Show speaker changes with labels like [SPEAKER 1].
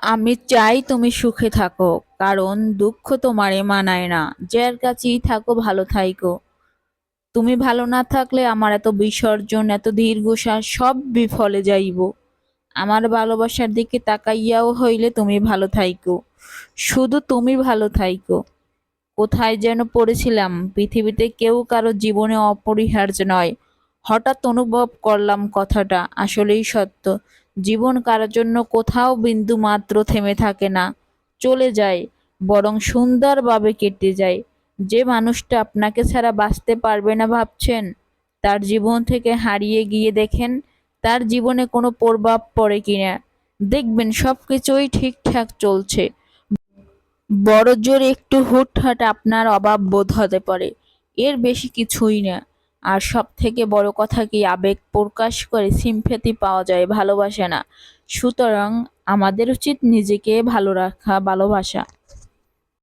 [SPEAKER 1] আমি চাই তুমি সুখে থাকো, কারণ দুঃখ তোমারে মানায় না। যার কাছেই থাকো ভালো থাইকো। তুমি ভালো না থাকলে আমার এত বিসর্জন, এত দীর্ঘশ্বাস সব বিফলে যাইব। আমার ভালোবাসার দিকে তাকাইয়াও হইলে তুমি ভালো থাইকো, শুধু তুমি ভালো থাইকো। কোথায় যেন পড়েছিলাম, পৃথিবীতে কেউ কারো জীবনে অপরিহার্য নয়। হঠাৎ অনুভব করলাম কথাটা আসলেই সত্য। জীবন কারোর জন্য কোথাও বিন্দু মাত্র থেমে থাকে না, চলে যায়, বরং সুন্দরভাবে কেটে যায়। যে মানুষটা আপনাকে ছাড়া বাঁচতে পারবে না ভাবছেন, তার জীবন থেকে হারিয়ে গিয়ে দেখেন তার জীবনে কোনো প্রভাব পড়ে কিনা। দেখবেন সবকিছুই ঠিকঠাক চলছে। বড়জোর একটু হুটহাট আপনার অভাব বোধ হতে পারে, এর বেশি কিছুই না। আর সব থেকে বড় কথা কি, আবেগ প্রকাশ করে সিম্প্যাথি পাওয়া যায়, ভালোবাসে না। সুতরাং আমাদের উচিত নিজেকে ভালো রাখা, ভালোবাসা।